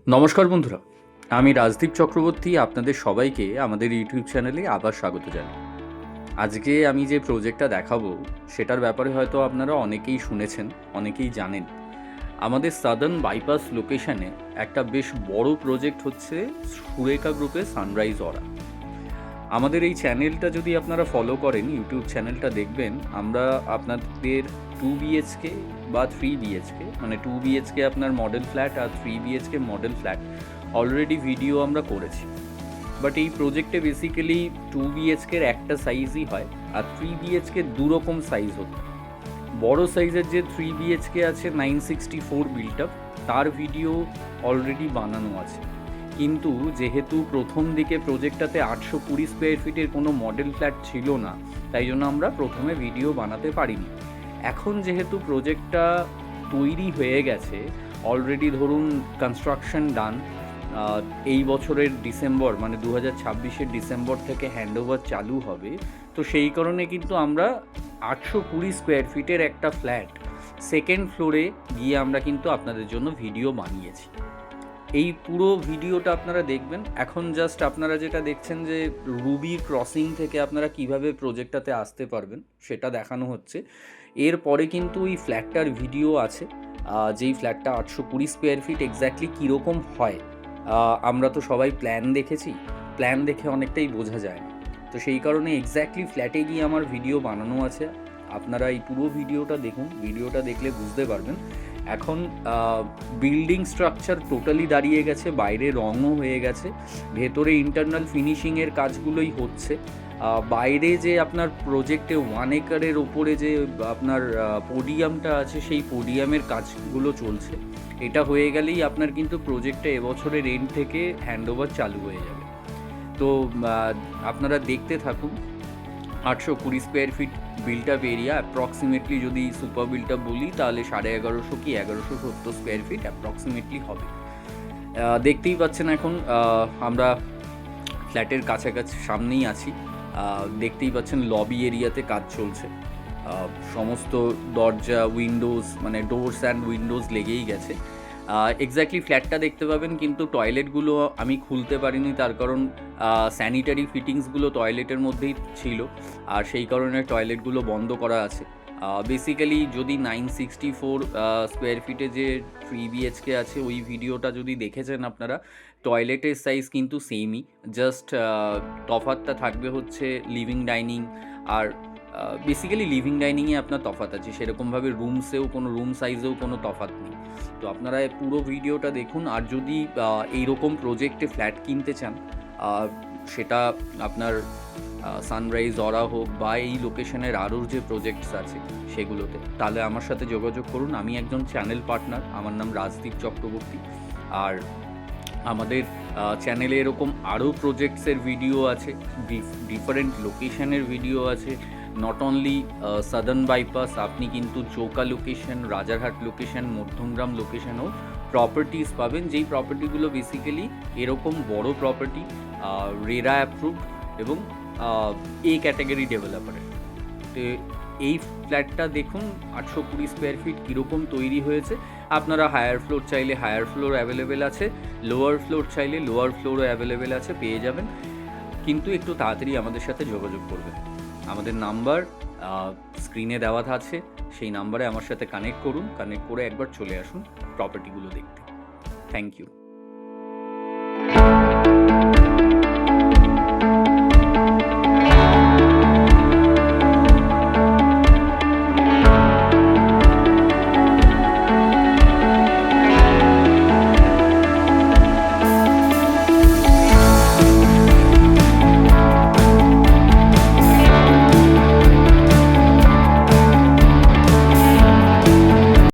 নমস্কার বন্ধুরা, আমি রাজদীপ চক্রবর্তী আপনাদের সবাইকে আমাদের ইউটিউব চ্যানেলে আবার স্বাগত জানাই। আজকে আমি যে প্রজেক্টটা দেখাবো সেটার ব্যাপারে হয়তো আপনারা অনেকেই শুনেছেন, অনেকেই জানেন। আমাদের সাদার্ন বাইপাস লোকেশনে একটা বেশ বড় প্রজেক্ট হচ্ছে সুরেখা গ্রুপের সানরাইজ অরা। আমাদের এই চ্যানেলটা যদি আপনারা ফলো করেন, ইউটিউব চ্যানেলটা দেখবেন আমরা আপনাদের 2 BHK বা 3 BHK, মানে 2 BHK আপনার মডেল ফ্ল্যাট আর 3 BHK model flat already video আমরা করেছি। বাট এই প্রজেক্টে বেসিক্যালি 2 BHKর একটা সাইজই হয়, আর 3 BHK দুরকম সাইজ হতো। বড় সাইজের যে 3 BHK আছে 964 বিল্ট আপ, তার ভিডিও অলরেডি বানানো আছে। কিন্তু যেহেতু প্রথম দিকে প্রজেক্টটাতে 820 স্কোয়ার ফিটের কোনো মডেল ফ্ল্যাট ছিল না, তাই জন্য আমরা প্রথমে ভিডিও বানাতে পারিনি। এখন যেহেতু প্রজেক্টটা তৈরি হয়ে গেছে, অলরেডি ধরুন কনস্ট্রাকশন ডান, এই বছরের ডিসেম্বর মানে 2026-এর ডিসেম্বর থেকে হ্যান্ডওভার চালু হবে। তো সেই কারণে কিন্তু আমরা 820 স্কোয়ার ফিটের একটা ফ্ল্যাট সেকেন্ড ফ্লোরে গিয়ে আমরা কিন্তু আপনাদের জন্য ভিডিও বানিয়েছি। এই পুরো ভিডিওটা আপনারা দেখবেন। এখন জাস্ট আপনারা যেটা দেখছেন যে রুবি ক্রসিং থেকে আপনারা কিভাবে প্রজেক্টটাতে আসতে পারবেন সেটা দেখানো হচ্ছে। এরপরে কিন্তু এই ফ্ল্যাটটার ভিডিও আছে, যেই ফ্ল্যাটটা 820 স্কোয়ার ফিট এক্স্যাক্টলি কীরকম হয়। আমরা তো সবাই প্ল্যান দেখেছি, প্ল্যান দেখে অনেকটাই বোঝা যায় না। তো সেই কারণে এক্স্যাক্টলি ফ্ল্যাটে গিয়ে আমার ভিডিও বানানো আছে। আপনারা এই পুরো ভিডিওটা দেখুন, ভিডিওটা দেখলে বুঝতে পারবেন। এখন বিল্ডিং স্ট্রাকচার টোটালি দাঁড়িয়ে গেছে, বাইরে রঙও হয়ে গেছে, ভেতরে ইন্টারনাল ফিনিশিংয়ের কাজগুলোই হচ্ছে। বাইরে যে আপনার প্রজেক্টে 1 একরের ওপরে যে আপনার পোডিয়ামটা আছে, সেই পোডিয়ামের কাজগুলো চলছে। এটা হয়ে গেলেই আপনার কিন্তু প্রজেক্টটা এবছরের এন্ড থেকে হ্যান্ডওভার চালু হয়ে যাবে। তো আপনারা দেখতে থাকুন। 820 square feet built up area, approximately যদি সুপার বিল্ট আপ বলি তাহলে 1150 কি 1170 স্কোয়ার ফিট অ্যাপ্রক্সিমেটলি হবে। দেখতেই পাচ্ছেন এখন আমরা ফ্ল্যাটের কাছাকাছি সামনেই আছি। দেখতেই পাচ্ছেন লবি এরিয়াতে কাজ চলছে। সমস্ত দরজা, উইন্ডোজ, মানে ডোরস অ্যান্ড উইন্ডোজ লেগেই গেছে। এক্স্যাক্টলি ফ্ল্যাটটা দেখতে পাবেন, কিন্তু টয়লেটগুলো আমি খুলতে পারিনি, তার কারণ স্যানিটারি ফিটিংসগুলো টয়লেটের মধ্যেই ছিল, আর সেই কারণে টয়লেটগুলো বন্ধ করা আছে। বেসিক্যালি যদি 964 স্কোয়ার ফিটে যে 3 BHK আছে, ওই ভিডিওটা যদি দেখেছেন আপনারা, টয়লেটের সাইজ কিন্তু সেমই, জাস্ট তফাৎটা থাকবে হচ্ছে লিভিং ডাইনিং আর বেসিক্যালি লিভিং ডাইনিংয়ে আপনার তফাৎ আছে, সেরকমভাবে রুমসেও কোনো রুম সাইজেও কোনো তফাৎ নেই। তো আপনারা পুরো ভিডিওটা দেখুন। আর যদি এইরকম প্রজেক্টে ফ্ল্যাট কিনতে চান, সেটা আপনার সানরাইজ অরা হোক বা এই লোকেশনের আরও যে প্রজেক্টস আছে সেগুলোতে, তাহলে আমার সাথে যোগাযোগ করুন। আমি একজন চ্যানেল পার্টনার, আমার নাম রাজদীপ চক্রবর্তী। আর আমাদের চ্যানেলে এরকম আরও প্রজেক্টসের ভিডিও আছে, ডিফারেন্ট লোকেশনের ভিডিও আছে। নট অনলি সাদার্ন বাইপাস, আপনি কিন্তু চৌকা লোকেশন, রাজারহাট লোকেশন, মধ্যমগ্রাম লোকেশনেও প্রপার্টিস পাবেন, যেই প্রপার্টিগুলো বেসিক্যালি এরকম বড় প্রপার্টি, রেরা অ্যাপ্রুভড এবং এ ক্যাটাগরি ডেভেলপারের। তো এই ফ্ল্যাটটা দেখুন 820 স্কোয়ার ফিট কীরকম তৈরি হয়েছে। আপনারা হায়ার ফ্লোর চাইলে হায়ার ফ্লোর অ্যাভেলেবেল আছে, লোয়ার ফ্লোর চাইলে লোয়ার ফ্লোরও অ্যাভেলেবেল আছে, পেয়ে যাবেন। কিন্তু একটু তাড়াতাড়ি আমাদের সাথে যোগাযোগ করবেন। আমাদের নাম্বার স্ক্রিনে দেওয়া আছে, সেই নাম্বারে আমার সাথে কানেক্ট করুন, কানেক্ট করে একবার চলে আসুন প্রপার্টিগুলো দেখতে। Thank you.